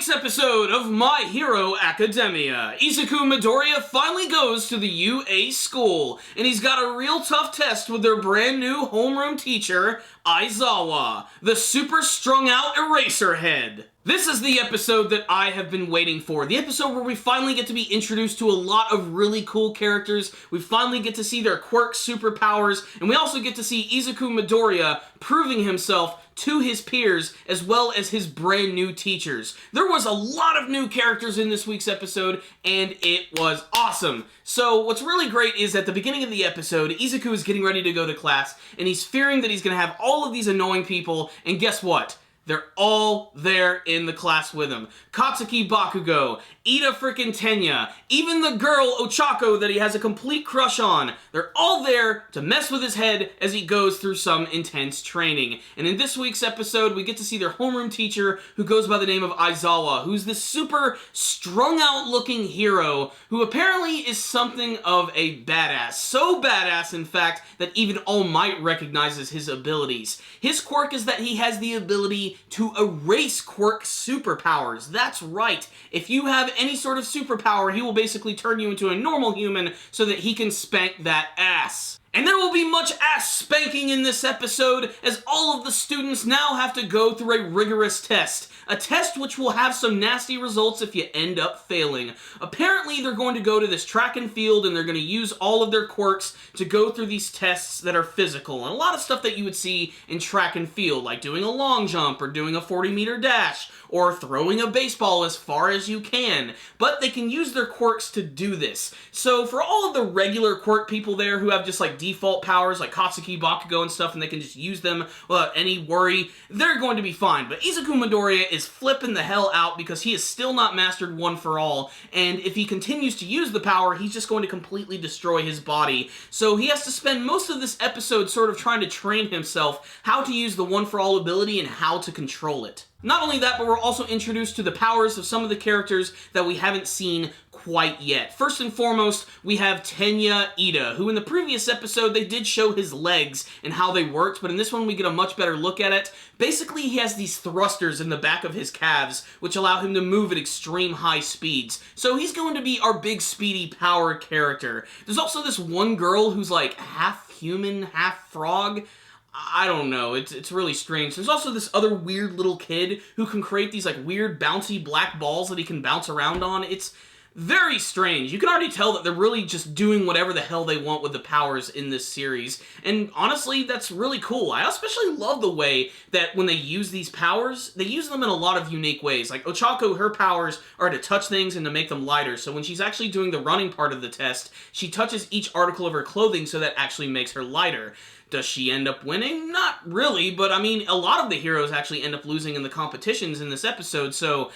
week's episode of My Hero Academia, Izuku Midoriya finally goes to the UA school, and he's got a real tough test with their brand new homeroom teacher, Aizawa, the super strung out Eraserhead. This is the episode that I have been waiting for. The episode where we finally get to be introduced to a lot of really cool characters. We finally get to see their quirks, superpowers, and we also get to see Izuku Midoriya proving himself to his peers as well as his brand new teachers. There was a lot of new characters in this week's episode, and it was awesome. So what's really great is at the beginning of the episode, Izuku is getting ready to go to class, and he's fearing that he's going to have all of these annoying people, and guess what? They're all there in the class with him. Katsuki Bakugo, Ida frickin' Tenya, even the girl Ochako that he has a complete crush on. They're all there to mess with his head as he goes through some intense training. And in this week's episode, we get to see their homeroom teacher who goes by the name of Aizawa, who's this super strung out looking hero who apparently is something of a badass. So badass, in fact, that even All Might recognizes his abilities. His quirk is that he has the ability to erase quirk superpowers. That's right. If you have any sort of superpower, he will basically turn you into a normal human so that he can spank that ass. And there will be much ass spanking in this episode, as all of the students now have to go through a rigorous test. A test which will have some nasty results if you end up failing. Apparently, they're going to go to this track and field, and they're going to use all of their quirks to go through these tests that are physical. And a lot of stuff that you would see in track and field, like doing a long jump, or doing a 40-meter dash, or throwing a baseball as far as you can. But they can use their quirks to do this. So for all of the regular quirk people there who have just like default powers like Katsuki, Bakugo and stuff, and they can just use them without any worry, they're going to be fine. But Izuku Midoriya is flipping the hell out because he has still not mastered One for All, and if he continues to use the power, he's just going to completely destroy his body. So he has to spend most of this episode sort of trying to train himself how to use the One for All ability and how to control it. Not only that, but we're also introduced to the powers of some of the characters that we haven't seen quite yet. First and foremost, we have Tenya Ida, who in the previous episode, they did show his legs and how they worked, but in this one we get a much better look at it. Basically, he has these thrusters in the back of his calves, which allow him to move at extreme high speeds. So he's going to be our big, speedy power character. There's also this one girl who's like half human, half frog. I don't know, it's really strange. There's also this other weird little kid who can create these like weird bouncy black balls that he can bounce around on. It's very strange. You can already tell that they're really just doing whatever the hell they want with the powers in this series. And honestly, that's really cool. I especially love the way that when they use these powers, they use them in a lot of unique ways. Like Ochako, her powers are to touch things and to make them lighter. So when she's actually doing the running part of the test, she touches each article of her clothing so that actually makes her lighter. Does she end up winning? Not really, but I mean, a lot of the heroes actually end up losing in the competitions in this episode, so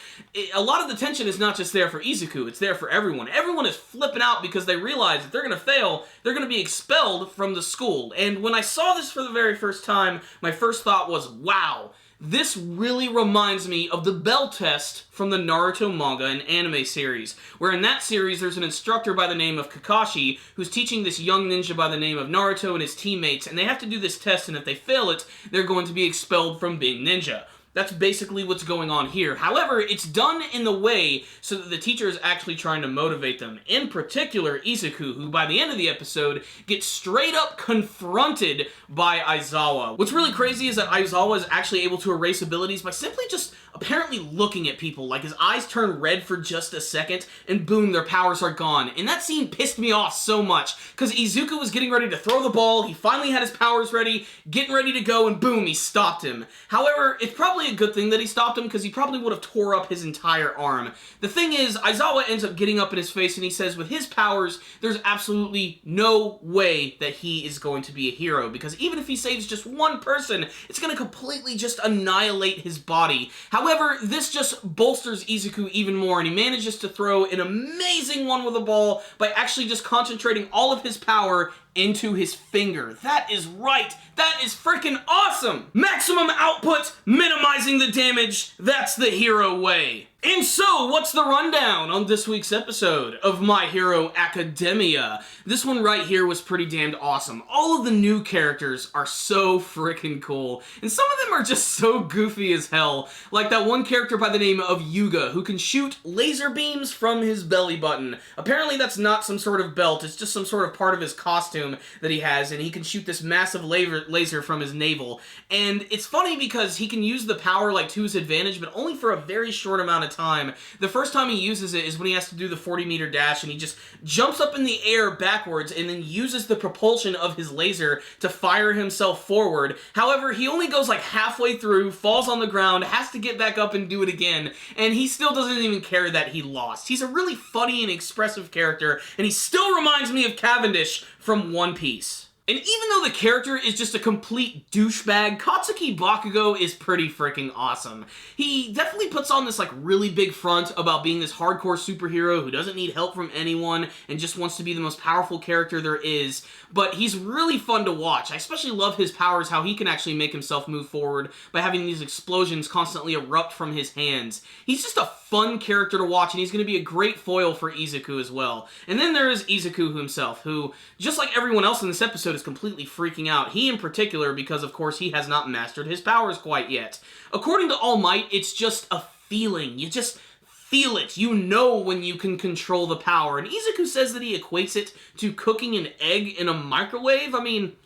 a lot of the tension is not just there for Izuku, it's there for everyone. Everyone is flipping out because they realize if they're going to fail, they're going to be expelled from the school. And when I saw this for the very first time, my first thought was, wow, this really reminds me of the Bell Test from the Naruto manga and anime series, where in that series there's an instructor by the name of Kakashi who's teaching this young ninja by the name of Naruto and his teammates, and they have to do this test, and if they fail it, they're going to be expelled from being ninja. That's basically what's going on here. However, it's done in the way so that the teacher is actually trying to motivate them. In particular, Izuku, who by the end of the episode gets straight up confronted by Aizawa. What's really crazy is that Aizawa is actually able to erase abilities by simply just apparently looking at people. Like his eyes turn red for just a second, and boom, their powers are gone. And that scene pissed me off so much, because Izuku was getting ready to throw the ball, he finally had his powers ready, getting ready to go, and boom, he stopped him. However, it's probably a good thing that he stopped him, because he probably would have tore up his entire arm. The thing is, Aizawa ends up getting up in his face and he says with his powers, there's absolutely no way that he is going to be a hero, because even if he saves just one person, it's going to completely just annihilate his body. However, this just bolsters Izuku even more, and he manages to throw an amazing one with a ball by actually just concentrating all of his power into his finger. That is right. That is freaking awesome. Maximum output, minimizing the damage. That's the hero way. And so, what's the rundown on this week's episode of My Hero Academia? This one right here was pretty damned awesome. All of the new characters are so freaking cool, and some of them are just so goofy as hell. Like that one character by the name of Yuga, who can shoot laser beams from his belly button. Apparently that's not some sort of belt, it's just some sort of part of his costume that he has, and he can shoot this massive laser from his navel. And it's funny because he can use the power like to his advantage, but only for a very short amount of time. The first time he uses it is when he has to do the 40-meter dash, and he just jumps up in the air backwards and then uses the propulsion of his laser to fire himself forward. However, he only goes like halfway through, falls on the ground, has to get back up and do it again, and he still doesn't even care that he lost. He's a really funny and expressive character, and he still reminds me of Cavendish from One Piece. And even though the character is just a complete douchebag, Katsuki Bakugo is pretty freaking awesome. He definitely puts on this like really big front about being this hardcore superhero who doesn't need help from anyone and just wants to be the most powerful character there is, but he's really fun to watch. I especially love his powers, how he can actually make himself move forward by having these explosions constantly erupt from his hands. He's just a fun character to watch, and he's going to be a great foil for Izuku as well. And then there is Izuku himself, who, just like everyone else in this episode, is completely freaking out. He in particular, because of course he has not mastered his powers quite yet. According to All Might, it's just a feeling. You just feel it. You know when you can control the power. And Izuku says that he equates it to cooking an egg in a microwave. I mean,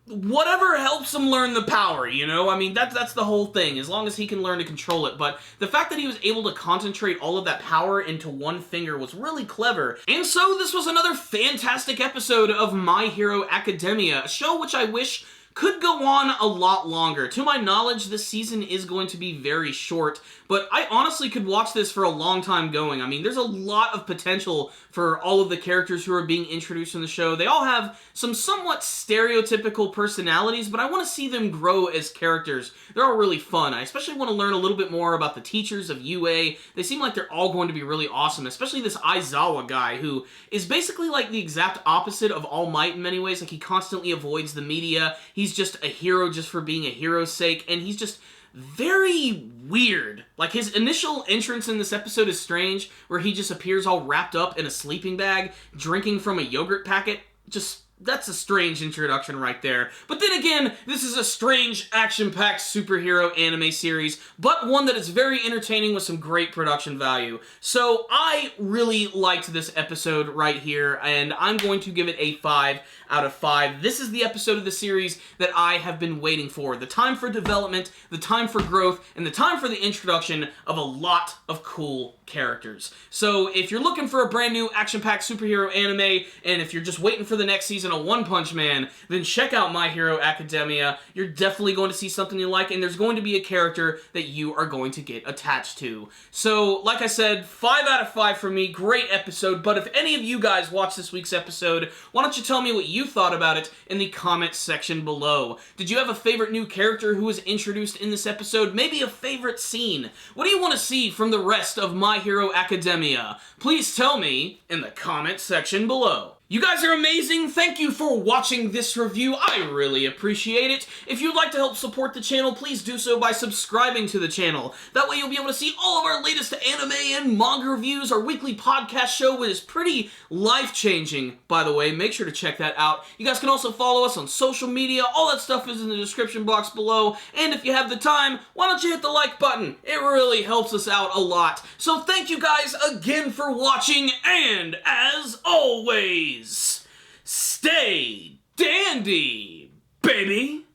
whatever helps him learn the power, you know? I mean, that's the whole thing, as long as he can learn to control it. But the fact that he was able to concentrate all of that power into one finger was really clever. And so this was another fantastic episode of My Hero Academia, a show which I wish could go on a lot longer. To my knowledge, this season is going to be very short, but I honestly could watch this for a long time going. I mean, there's a lot of potential for all of the characters who are being introduced in the show. They all have some somewhat stereotypical personalities, but I want to see them grow as characters. They're all really fun. I especially want to learn a little bit more about the teachers of UA. They seem like they're all going to be really awesome, especially this Aizawa guy, who is basically like the exact opposite of All Might in many ways. Like, he constantly avoids the media. He's just a hero just for being a hero's sake, and he's just very weird. Like, his initial entrance in this episode is strange, where he just appears all wrapped up in a sleeping bag, drinking from a yogurt packet. Just, that's a strange introduction right there. But then again, this is a strange, action-packed superhero anime series, but one that is very entertaining with some great production value. So I really liked this episode right here, and I'm going to give it a 5 out of 5. This is the episode of the series that I have been waiting for. The time for development, the time for growth, and the time for the introduction of a lot of cool characters. So if you're looking for a brand new action-packed superhero anime, and if you're just waiting for the next season of One Punch Man, then check out My Hero Academia. You're definitely going to see something you like, and there's going to be a character that you are going to get attached to. So, like I said, 5 out of 5 for me. Great episode, but if any of you guys watched this week's episode, why don't you tell me what you thought about it in the comments section below. Did you have a favorite new character who was introduced in this episode? Maybe a favorite scene? What do you want to see from the rest of My Hero Academia? Please tell me in the comments section below. You guys are amazing. Thank you for watching this review. I really appreciate it. If you'd like to help support the channel, please do so by subscribing to the channel. That way you'll be able to see all of our latest anime and manga reviews. Our weekly podcast show is pretty life-changing, by the way. Make sure to check that out. You guys can also follow us on social media. All that stuff is in the description box below. And if you have the time, why don't you hit the like button? It really helps us out a lot. So thank you guys again for watching, and as always, stay dandy, baby!